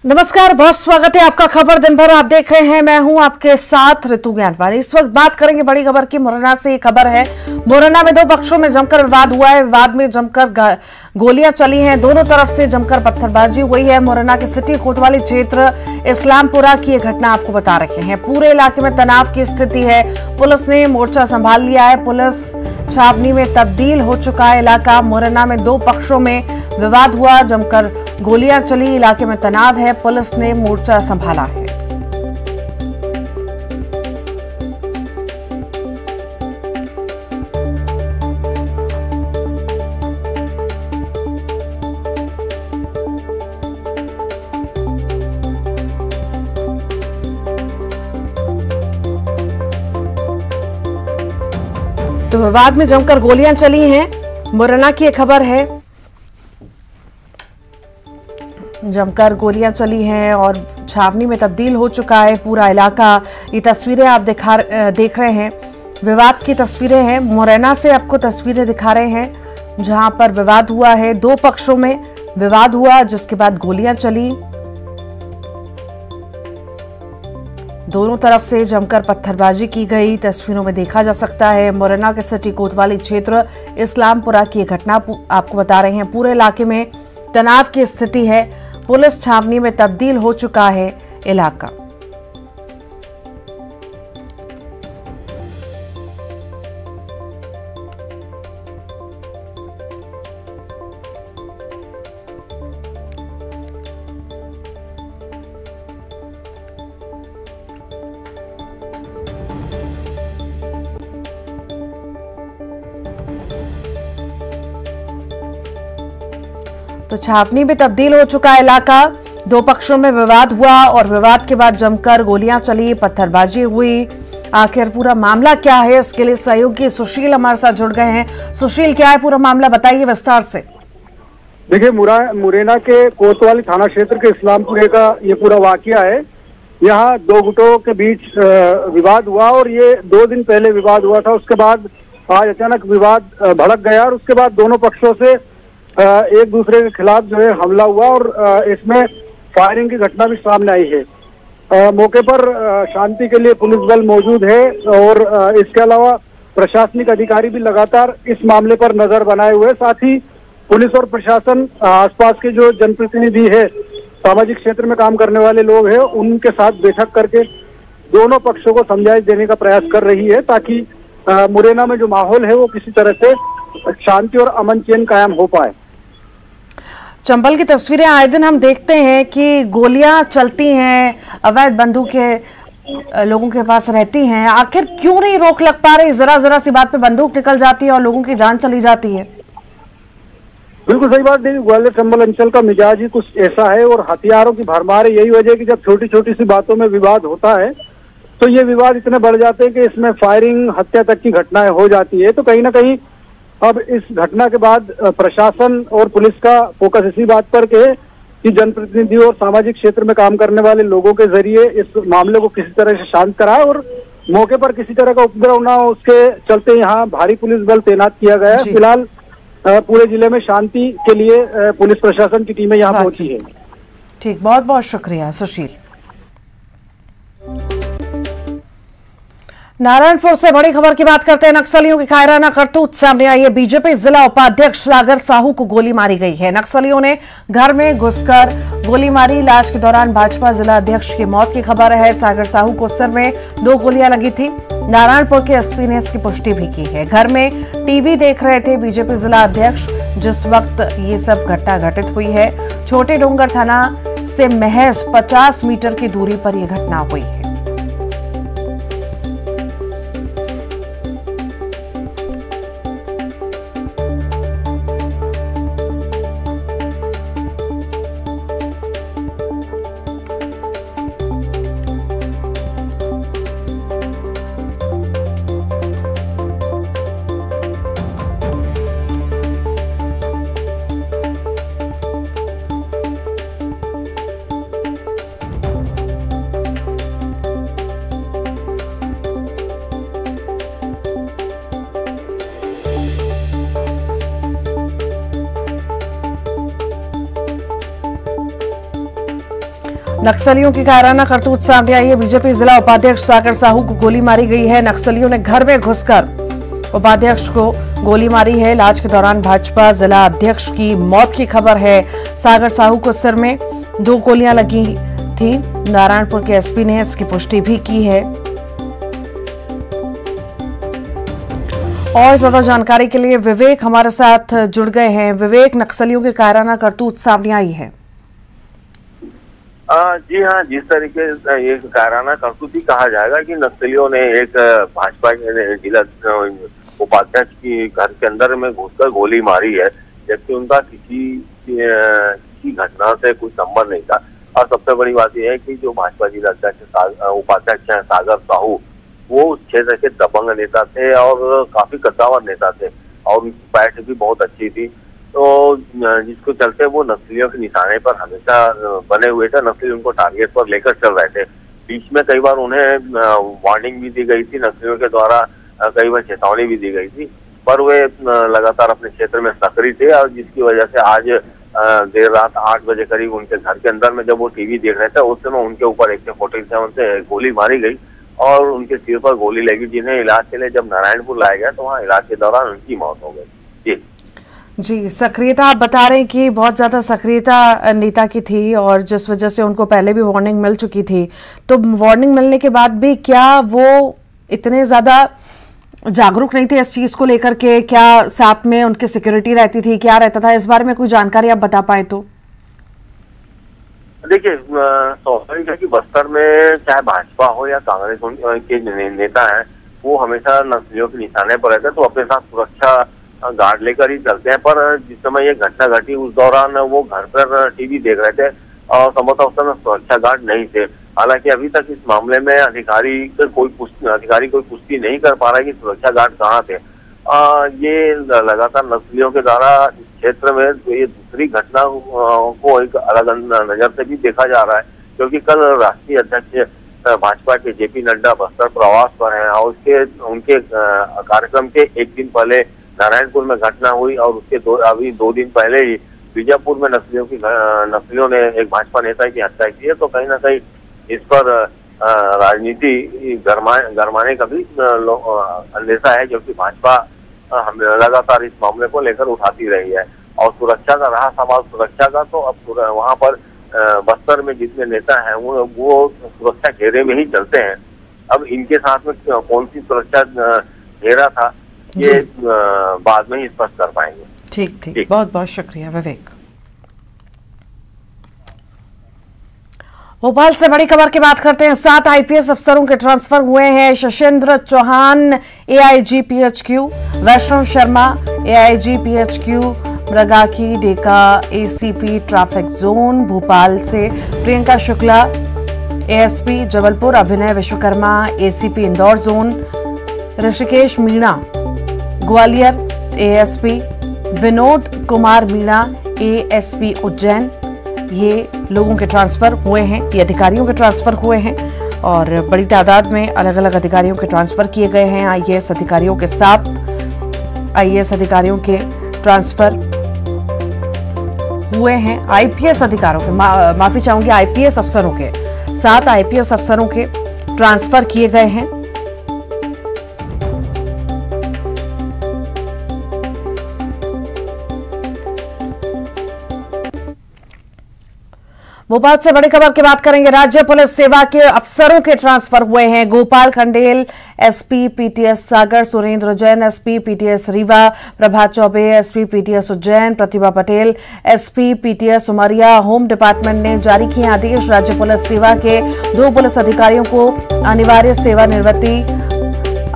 नमस्कार, बहुत स्वागत है आपका। खबर दिन भर आप देख रहे हैं, मैं हूं आपके साथ ऋतु ज्ञानवाल। इस वक्त बात करेंगे बड़ी खबर की। मुरैना से ये खबर है। मुरैना में दो पक्षों में जमकर विवाद हुआ है। विवाद में जमकर गोलियां चली हैं, दोनों तरफ से जमकर पत्थरबाजी हुई है। मुरैना के सिटी कोतवाली क्षेत्र इस्लामपुरा की ये घटना आपको बता रहे हैं। पूरे इलाके में तनाव की स्थिति है। पुलिस ने मोर्चा संभाल लिया है। पुलिस छावनी में तब्दील हो चुका है इलाका। मुरैना में दो पक्षों में विवाद हुआ, जमकर गोलियां चली, इलाके में तनाव है। पुलिस ने मोर्चा संभाला है। तो विवाद में जमकर गोलियां चली हैं। मुरैना की खबर है, जमकर गोलियां चली हैं और छावनी में तब्दील हो चुका है पूरा इलाका। ये तस्वीरें आप देख रहे हैं, विवाद की तस्वीरें हैं। मुरैना से आपको तस्वीरें दिखा रहे हैं जहां पर विवाद हुआ है। दो पक्षों में विवाद हुआ, जिसके बाद गोलियां चली। दोनों तरफ से जमकर पत्थरबाजी की गई, तस्वीरों में देखा जा सकता है। मुरैना के सिटी कोतवाली क्षेत्र इस्लामपुरा की घटना आपको बता रहे हैं। पूरे इलाके में तनाव की स्थिति है। पुलिस छावनी में तब्दील हो चुका है इलाका। तो छावनी में तब्दील हो चुका है इलाका। दो पक्षों में विवाद हुआ और विवाद के बाद जमकर गोलियां चली, पत्थरबाजी हुई। आखिर पूरा मामला क्या है, इसके लिए सहयोगी सुशील हमारे साथ जुड़ गए हैं। सुशील, क्या है पूरा मामला, बताइए विस्तार से। देखिए, मुरैना के कोतवाली थाना क्षेत्र के इस्लामपुरे का ये पूरा वाकया है। यहाँ दो गुटों के बीच विवाद हुआ और ये 2 दिन पहले विवाद हुआ था। उसके बाद आज अचानक विवाद भड़क गया और उसके बाद दोनों पक्षों से एक दूसरे के खिलाफ जो है हमला हुआ और इसमें फायरिंग की घटना भी सामने आई है। मौके पर शांति के लिए पुलिस बल मौजूद है और इसके अलावा प्रशासनिक अधिकारी भी लगातार इस मामले पर नजर बनाए हुए। साथ ही पुलिस और प्रशासन आसपास के जो जनप्रतिनिधि है, सामाजिक क्षेत्र में काम करने वाले लोग हैं, उनके साथ बैठक करके दोनों पक्षों को समझाइश देने का प्रयास कर रही है ताकि मुरैना में जो माहौल है वो किसी तरह से शांति और अमन चैन कायम हो पाए। चंबल की तस्वीरें आए दिन हम देखते हैं कि गोलियां चलती हैं, अवैध बंदूकें लोगों के पास रहती हैं। आखिर क्यों नहीं रोक लग पा रही? जरा सी बात पे बंदूक निकल जाती है और लोगों की जान चली जाती है। बिल्कुल सही बात। देखिए, ग्वालियर चंबल अंचल का मिजाज ही कुछ ऐसा है और हथियारों की भरमार है। यही वजह है कि जब छोटी छोटी सी बातों में विवाद होता है तो ये विवाद इतने बढ़ जाते हैं कि इसमें फायरिंग, हत्या तक की घटनाएं हो जाती है। तो कहीं ना कहीं अब इस घटना के बाद प्रशासन और पुलिस का फोकस इसी बात पर है कि जनप्रतिनिधियों और सामाजिक क्षेत्र में काम करने वाले लोगों के जरिए इस मामले को किसी तरह से शांत कराए और मौके पर किसी तरह का उपद्रव ना हो, उसके चलते यहाँ भारी पुलिस बल तैनात किया गया है। फिलहाल पूरे जिले में शांति के लिए पुलिस प्रशासन की टीमें यहाँ पहुंची है। ठीक, बहुत बहुत शुक्रिया सुशील। नारायणपुर से बड़ी खबर की बात करते हैं। नक्सलियों की कायराना करतूत सामने आई है। बीजेपी जिला उपाध्यक्ष सागर साहू को गोली मारी गई है। नक्सलियों ने घर में घुसकर गोली मारी। इलाज के दौरान भाजपा जिला अध्यक्ष की मौत की खबर है। सागर साहू को सिर में 2 गोलियां लगी थी। नारायणपुर के एसपी ने इसकी पुष्टि भी की है। घर में टीवी देख रहे थे बीजेपी जिला अध्यक्ष जिस वक्त ये सब घटना घटित हुई है। छोटे डोंगर थाना से महज 50 मीटर की दूरी पर यह घटना हुई है। नक्सलियों की कायराना करतूत सामने आई है। बीजेपी जिला उपाध्यक्ष सागर साहू को गोली मारी गई है। नक्सलियों ने घर में घुसकर उपाध्यक्ष को गोली मारी है। इलाज के दौरान भाजपा जिला अध्यक्ष की मौत की खबर है। सागर साहू को सिर में 2 गोलियां लगी थी। नारायणपुर के एसपी ने इसकी पुष्टि भी की है। और ज्यादा जानकारी के लिए विवेक हमारे साथ जुड़ गए हैं। विवेक, नक्सलियों के कायराना करतूत सामने आई है। जी हाँ, जिस तरीके से ये कायराना करतूत ही कहा जाएगा कि नक्सलियों ने एक भाजपा के जिला उपाध्यक्ष की घर के अंदर में घुसकर गोली मारी है, जबकि उनका किसी घटना से कोई संबंध नहीं था। और सबसे बड़ी बात यह है कि जो भाजपा जिला उपाध्यक्ष हैं सागर साहू, वो उस क्षेत्र के दबंग नेता थे और काफी कद्दावर नेता थे और उनकी पैठ भी बहुत अच्छी थी। तो जिसको चलते वो नक्सलियों के निशाने पर हमेशा बने हुए थे। नक्सली उनको टारगेट पर लेकर चल रहे थे। बीच में कई बार उन्हें वार्निंग भी दी गई थी नक्सलियों के द्वारा, कई बार चेतावनी भी दी गई थी, पर वे लगातार अपने क्षेत्र में सक्रिय थे और जिसकी वजह से आज देर रात 8 बजे करीब उनके घर के अंदर में जब वो टीवी देख रहे थे उस समय उनके ऊपर AK-47 से गोली मारी गई और उनके सिर पर गोली लगी, जिन्हें इलाज के लिए जब नारायणपुर लाया गया तो वहाँ इलाज के दौरान उनकी मौत हो गई। जी, सक्रियता आप बता रहे हैं कि बहुत ज्यादा सक्रियता नेता की थी और जिस वजह से उनको पहले भी वार्निंग मिल चुकी थी, तो वार्निंग मिलने के बाद भी क्या वो इतने ज्यादा जागरूक नहीं थे इस चीज को लेकर के? क्या साथ में उनकी सिक्योरिटी रहती थी, क्या रहता था? इस बारे में कोई जानकारी आप बता पाए तो? देखिए, स्वाभाविक है कि बस्तर में चाहे भाजपा हो या कांग्रेस के नेता हैं, वो हमेशा नक्सलियों के निशाने पर रहते हैं, तो अपने साथ सुरक्षा गार्ड लेकर ही चलते हैं। पर जिस समय ये घटना घटी उस दौरान वो घर पर टीवी देख रहे थे और संभवतः उस समय सुरक्षा गार्ड नहीं थे। हालांकि अभी तक इस मामले में अधिकारी कोई पुष्टि नहीं कर पा रहा है कि सुरक्षा गार्ड कहाँ थे। ये लगातार नक्सलियों के द्वारा इस क्षेत्र में ये दूसरी घटना को एक अलग नजर से भी देखा जा रहा है, क्योंकि कल राष्ट्रीय अध्यक्ष भाजपा के JP नड्डा बस्तर प्रवास पर हैं और उनके कार्यक्रम के एक दिन पहले नारायणपुर में घटना हुई और उसके अभी 2 दिन पहले ही बीजापुर में नक्सलियों ने एक भाजपा नेता की हत्या की है। तो कहीं ना कहीं इस पर राजनीति गरमाने का भी अंदेशा है, जो कि भाजपा हमें लगातार इस मामले को लेकर उठाती रही है। और सुरक्षा का रहा सवाल सुरक्षा का, तो अब वहाँ पर बस्तर में जितने नेता हैं वो सुरक्षा घेरे में ही चलते हैं। अब इनके साथ में कौन सी सुरक्षा घेरा था ये बाद में ही स्पष्ट कर पाएंगे। ठीक। बहुत बहुत शुक्रिया विवेक। भोपाल से बड़ी खबर की बात करते हैं। 7 IPS अफसरों के ट्रांसफर हुए हैं। Shashendra Chauhan AIG PHQ, Vaishnav Sharma AIG PHQ, Mrigaki Deka ACP traffic zone Bhopal से, Priyanka Shukla ASP Jabalpur, Abhinay Vishwakarma ACP Indore zone, Rishikesh Meena Gwalior ASP, Vinod Kumar Meena ASP Ujjain. ये लोगों के ट्रांसफर हुए हैं, ये अधिकारियों के ट्रांसफर हुए हैं और बड़ी तादाद में अलग अलग अधिकारियों के ट्रांसफर किए गए हैं। IAS अधिकारियों के 7 IAS अधिकारियों के ट्रांसफर हुए हैं। IPS अधिकारियों के माफी चाहूंगी IPS अफसरों के 7 IPS अफसरों के ट्रांसफर किए गए हैं। भोपाल से बड़ी खबर की बात करेंगे। राज्य पुलिस सेवा के अफसरों के ट्रांसफर हुए हैं। Gopal Khandel SP PTS Sagar, Surendra Jain SP PTS Rewa, Prabha Choubey SP PTS Ujjain, Pratibha Patel SP PTS Umaria. Home department ने जारी किए आदेश। राज्य पुलिस सेवा के 2 पुलिस अधिकारियों को अनिवार्य सेवानिवृत्ति,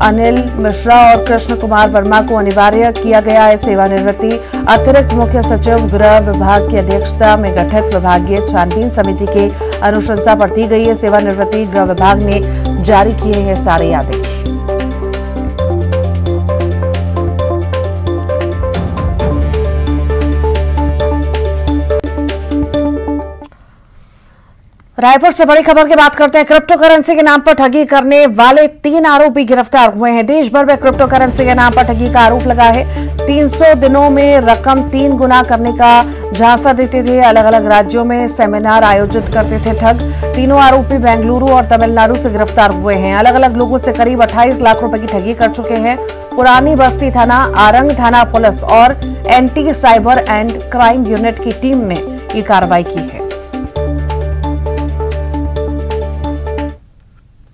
अनिल मिश्रा और कृष्ण कुमार वर्मा को अनिवार्य किया गया है सेवानिवृत्ति। अतिरिक्त मुख्य सचिव गृह विभाग की अध्यक्षता में गठित विभागीय छानबीन समिति की अनुशंसा पर दी गई है सेवानिवृत्ति। गृह विभाग ने जारी किए हैं सारे आदेश। रायपुर से बड़ी खबर की बात करते हैं। क्रिप्टो करेंसी के नाम पर ठगी करने वाले 3 आरोपी गिरफ्तार हुए हैं। देश भर में क्रिप्टो करेंसी के नाम पर ठगी का आरोप लगा है। 300 दिनों में रकम 3 गुना करने का झांसा देते थे। अलग अलग राज्यों में सेमिनार आयोजित करते थे ठग। तीनों आरोपी बेंगलुरु और तमिलनाडु से गिरफ्तार हुए हैं। अलग अलग लोगों से करीब 28 लाख रुपए की ठगी कर चुके हैं। पुरानी बस्ती थाना, आरंग थाना पुलिस और anti cyber and crime unit की टीम ने ये कार्रवाई की है।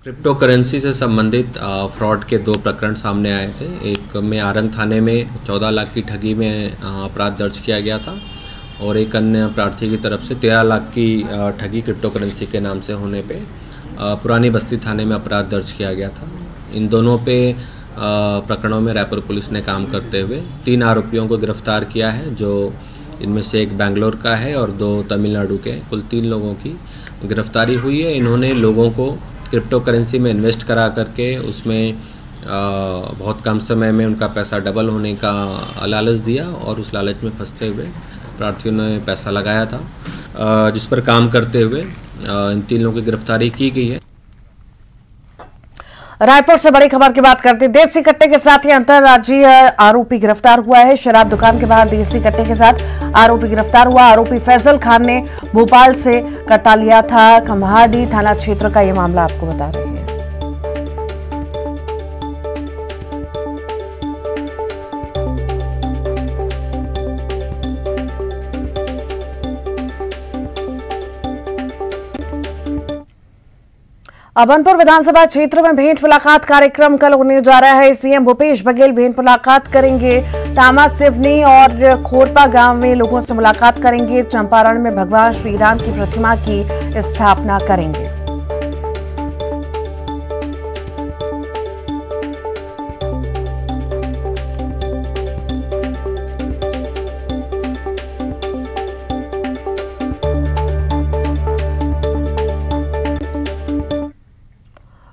क्रिप्टो करेंसी से संबंधित फ्रॉड के 2 प्रकरण सामने आए थे। एक में आरंग थाने में 14 लाख की ठगी में अपराध दर्ज किया गया था और एक अन्य प्रार्थी की तरफ से 13 लाख की ठगी क्रिप्टो करेंसी के नाम से होने पे पुरानी बस्ती थाने में अपराध दर्ज किया गया था। इन दोनों पे प्रकरणों में रायपुर पुलिस ने काम करते हुए 3 आरोपियों को गिरफ्तार किया है, जो इनमें से एक बेंगलोर का है और 2 तमिलनाडु के। कुल 3 लोगों की गिरफ्तारी हुई है। इन्होंने लोगों को क्रिप्टो करेंसी में इन्वेस्ट करा करके उसमें बहुत कम समय में उनका पैसा डबल होने का लालच दिया और उस लालच में फंसते हुए प्रार्थियों ने पैसा लगाया था, जिस पर काम करते हुए इन 3 लोगों की गिरफ्तारी की गई है। रायपुर से बड़ी खबर की बात करते हैं। देसी कट्टे के साथ ही अंतर्राज्यीय आरोपी गिरफ्तार हुआ है। शराब दुकान के बाहर देसी कट्टे के साथ आरोपी गिरफ्तार हुआ। आरोपी फैजल खान ने भोपाल से कट्टा लिया था। खम्हाडी थाना क्षेत्र का यह मामला आपको बता रहे हैं। अभनपुर विधानसभा क्षेत्र में भेंट मुलाकात कार्यक्रम कल होने जा रहा है। सीएम भूपेश बघेल भेंट मुलाकात करेंगे। तामा सिवनी और खोरपा गांव में लोगों से मुलाकात करेंगे। चंपारण में भगवान श्री राम की प्रतिमा की स्थापना करेंगे।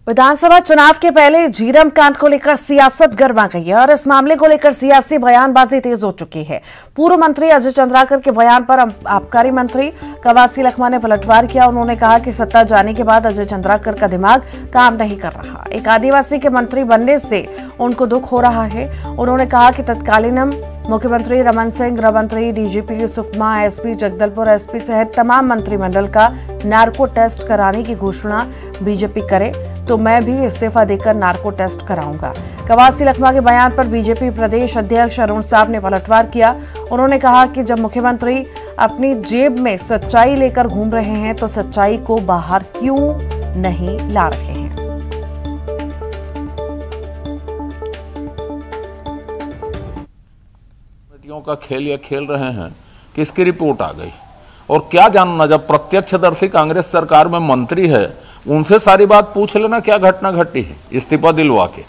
विधानसभा चुनाव के पहले झीरम कांड को लेकर सियासत गर्मा गई है और इस मामले को लेकर सियासी बयानबाजी तेज हो चुकी है। पूर्व मंत्री अजय चंद्राकर के बयान पर आबकारी मंत्री कवासी लखमा ने पलटवार किया। उन्होंने कहा कि सत्ता जाने के बाद अजय चंद्राकर का दिमाग काम नहीं कर रहा। एक आदिवासी के मंत्री बनने से उनको दुख हो रहा है। उन्होंने कहा कि तत्कालीन मुख्यमंत्री रमन सिंह, गृह मंत्री, DGP Sukma, SP Jagdalpur, SP सहित तमाम मंत्रिमंडल का नार्को टेस्ट कराने की घोषणा बीजेपी करे तो मैं भी इस्तीफा देकर नार्को टेस्ट कराऊंगा। कवासी लखमा के बयान पर बीजेपी प्रदेश अध्यक्ष अरुण साव ने पलटवार किया। उन्होंने कहा कि जब मुख्यमंत्री अपनी जेब में सच्चाई लेकर घूम रहे हैं तो सच्चाई को बाहर क्यों नहीं ला रहे हैं। का खेल ये खेल रहे हैं, किसकी रिपोर्ट आ गई और क्या जानना। जब प्रत्यक्षदर्शी कांग्रेस सरकार में मंत्री है उनसे सारी बात पूछ लेना क्या घटना घटी है। इस्तीफा दिलवा के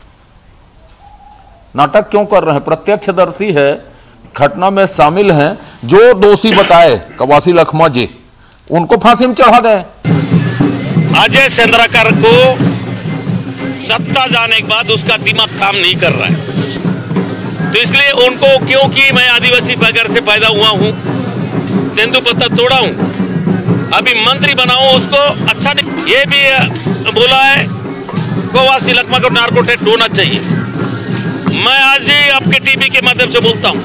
नाटक क्यों कर रहे हैं। प्रत्यक्षदर्शी है, घटना में शामिल हैं, जो दोषी बताए कवासी लखमा जी उनको फांसी में चढ़ा दें। अजय चंद्राकर को सत्ता जाने के बाद उसका दिमाग काम नहीं कर रहा है, तो इसलिए उनको, क्योंकि मैं आदिवासी परिवार से पैदा हुआ हूं, तेंदुपत्ता तोड़ा हूं, अभी मंत्री बनाऊं उसको अच्छा नहीं। ये भी बोला है कवासी लखमा को नार्को टेस्ट होना चाहिए। मैं आज ही आपके टीवी के माध्यम से बोलता हूं,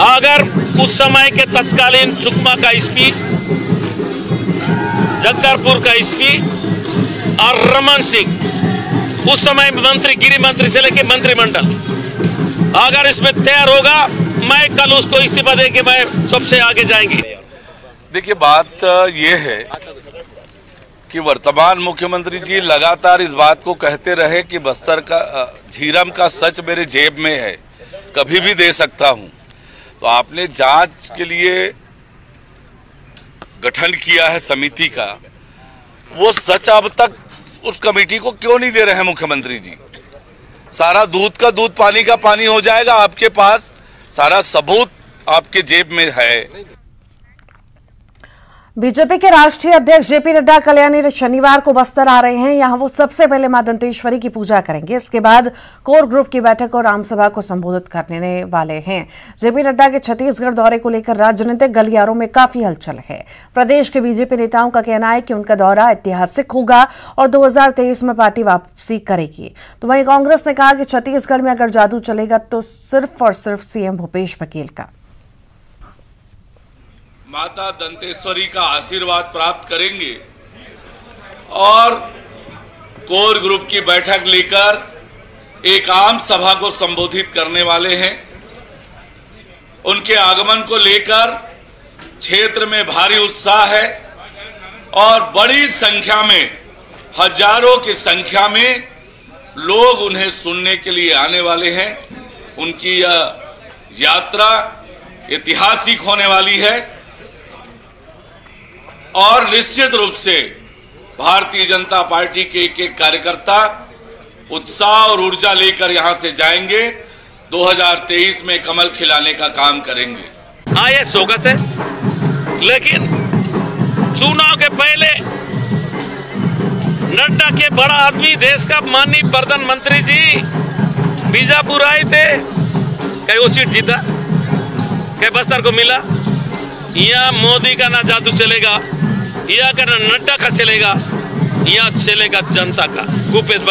अगर उस समय के तत्कालीन सुकमा का एसपी, जगदलपुर का एसपी और रमन सिंह, उस समय मंत्री, गृह मंत्री से लेकर मंत्रिमंडल, अगर इसमें तैयार होगा, मैं कल उसको इस्तीफा देके मैं सबसे आगे जाएंगे। देखिए, बात ये है कि वर्तमान मुख्यमंत्री जी लगातार इस बात को कहते रहे कि बस्तर का, झीरम का सच मेरे जेब में है, कभी भी दे सकता हूं। तो आपने जांच के लिए गठन किया है समिति का, वो सच अब तक उस कमेटी को क्यों नहीं दे रहे हैं मुख्यमंत्री जी। सारा दूध का दूध, पानी का पानी हो जाएगा। आपके पास सारा सबूत आपके जेब में है। बीजेपी के राष्ट्रीय अध्यक्ष जेपी नड्डा कल्याणी शनिवार को बस्तर आ रहे हैं। यहां वो सबसे पहले मां दंतेश्वरी की पूजा करेंगे। इसके बाद कोर ग्रुप की बैठक और आमसभा को संबोधित करने वाले हैं। जेपी नड्डा के छत्तीसगढ़ दौरे को लेकर राजनीतिक गलियारों में काफी हलचल है। प्रदेश के बीजेपी नेताओं का कहना है कि उनका दौरा ऐतिहासिक होगा और 2023 में पार्टी वापसी करेगी। तो वहीं कांग्रेस ने कहा कि छत्तीसगढ़ में अगर जादू चलेगा तो सिर्फ और सिर्फ सीएम भूपेश बघेल का। माता दंतेश्वरी का आशीर्वाद प्राप्त करेंगे और कोर ग्रुप की बैठक लेकर एक आम सभा को संबोधित करने वाले हैं। उनके आगमन को लेकर क्षेत्र में भारी उत्साह है और बड़ी संख्या में, हजारों की संख्या में लोग उन्हें सुनने के लिए आने वाले हैं। उनकी यह यात्रा ऐतिहासिक होने वाली है और निश्चित रूप से भारतीय जनता पार्टी के एक एक कार्यकर्ता उत्साह और ऊर्जा लेकर यहां से जाएंगे। 2023 में कमल खिलाने का काम करेंगे। हाँ, ये स्वागत है, लेकिन चुनाव के पहले नड्डा के बड़ा आदमी, देश का माननीय प्रधानमंत्री जी बीजापुर आए थे। कहीं वो सीट जीता, कहीं बस्तर को मिला। यहाँ मोदी का ना जादू चलेगा, यहाँ का ना नड्डा का चलेगा, यहाँ चलेगा जनता का, भूपेश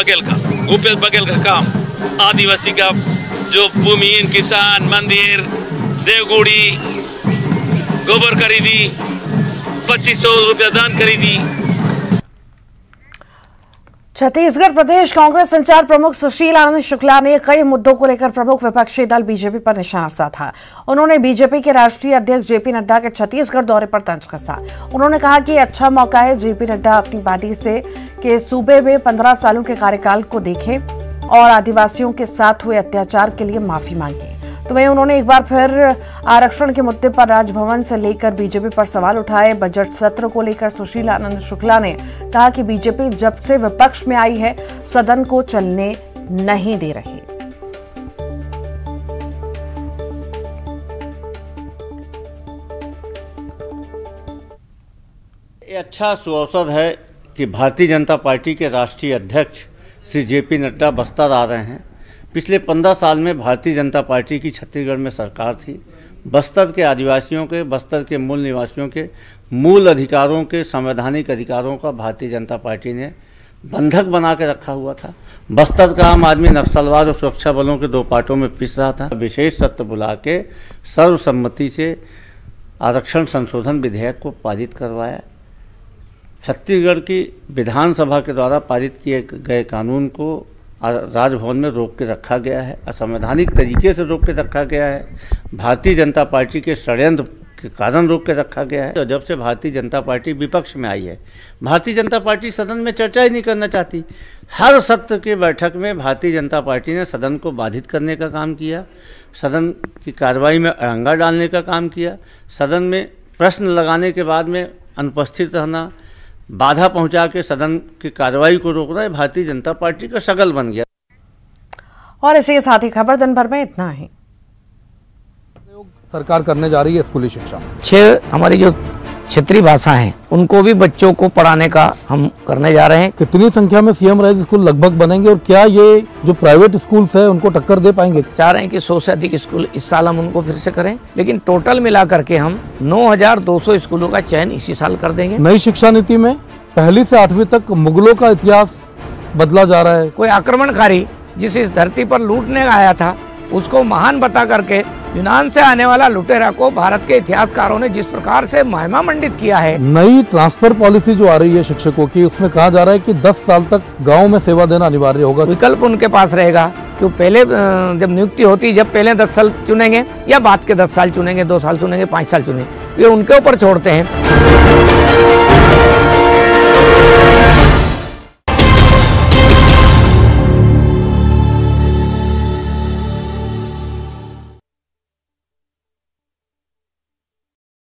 बघेल का काम। आदिवासी का जो भूमिहीन किसान, मंदिर, देवगुड़ी, गोबर खरीदी, 2500 रुपया दान खरीदी। छत्तीसगढ़ प्रदेश कांग्रेस संचार प्रमुख सुशील आनंद शुक्ला ने कई मुद्दों को लेकर प्रमुख विपक्षी दल बीजेपी पर निशाना साधा। उन्होंने बीजेपी के राष्ट्रीय अध्यक्ष जेपी नड्डा के छत्तीसगढ़ दौरे पर तंज कसा। उन्होंने कहा कि अच्छा मौका है जेपी नड्डा अपनी पार्टी से के सूबे में 15 सालों के कार्यकाल को देखें और आदिवासियों के साथ हुए अत्याचार के लिए माफी मांगी। तो वहीं उन्होंने एक बार फिर आरक्षण के मुद्दे पर राजभवन से लेकर बीजेपी पर सवाल उठाए। बजट सत्र को लेकर सुशील आनंद शुक्ला ने कहा कि बीजेपी जब से विपक्ष में आई है सदन को चलने नहीं दे रही। ये अच्छा सुअवसर है कि भारतीय जनता पार्टी के राष्ट्रीय अध्यक्ष श्री जेपी नड्डा बस्तर आ रहे हैं। पिछले 15 साल में भारतीय जनता पार्टी की छत्तीसगढ़ में सरकार थी। बस्तर के आदिवासियों के, बस्तर के मूल निवासियों के मूल अधिकारों के, संवैधानिक अधिकारों का भारतीय जनता पार्टी ने बंधक बना के रखा हुआ था। बस्तर का आम आदमी नक्सलवाद और सुरक्षा बलों के 2 पार्टों में पिस रहा था। विशेष सत्र बुला के सर्वसम्मति से आरक्षण संशोधन विधेयक को पारित करवाया। छत्तीसगढ़ की विधानसभा के द्वारा पारित किए गए कानून को राजभवन में रोक के रखा गया है, असंवैधानिक तरीके से रोक के रखा गया है। भारतीय जनता पार्टी के षड्यंत्र के कारण रोक के रखा गया है। तो जब से भारतीय जनता पार्टी विपक्ष में आई है, भारतीय जनता पार्टी सदन में चर्चा ही नहीं करना चाहती। हर सत्र के बैठक में भारतीय जनता पार्टी ने सदन को बाधित करने का काम किया, सदन की कार्रवाई में अड़ंगा डालने का काम किया, सदन में प्रश्न लगाने के बाद में अनुपस्थित रहना, बाधा पहुंचा के सदन की कार्रवाई को रोकना, है भारतीय जनता पार्टी का शगल बन गया। और इसी के साथ ही खबर दिन भर में इतना ही। सरकार करने जा रही है स्कूली शिक्षा। 6 हमारी जो क्षेत्रीय भाषा हैं उनको भी बच्चों को पढ़ाने का हम करने जा रहे हैं। कितनी संख्या में सीएम राइज स्कूल लगभग बनेंगे और क्या ये जो प्राइवेट स्कूल्स है उनको टक्कर दे पाएंगे? चाह रहे हैं कि 100 से अधिक स्कूल इस साल हम उनको फिर से करें, लेकिन टोटल मिला करके हम 9200 स्कूलों का चयन इसी साल कर देंगे। नई शिक्षा नीति में 1 से 8वीं तक मुगलों का इतिहास बदला जा रहा है। कोई आक्रमणकारी जिस इस धरती पर लूटने आया था उसको महान बता करके यूनान से आने वाला लुटेरा को भारत के इतिहासकारों ने जिस प्रकार से महिमा मंडित किया है। नई ट्रांसफर पॉलिसी जो आ रही है शिक्षकों की, उसमें कहा जा रहा है कि 10 साल तक गांव में सेवा देना अनिवार्य होगा। विकल्प उनके पास रहेगा कि पहले जब नियुक्ति होती जब पहले 10 साल चुनेंगे या बाद के 10 साल चुनेंगे, 2 साल चुनेंगे, 5 साल चुनेंगे, ये उनके ऊपर छोड़ते हैं।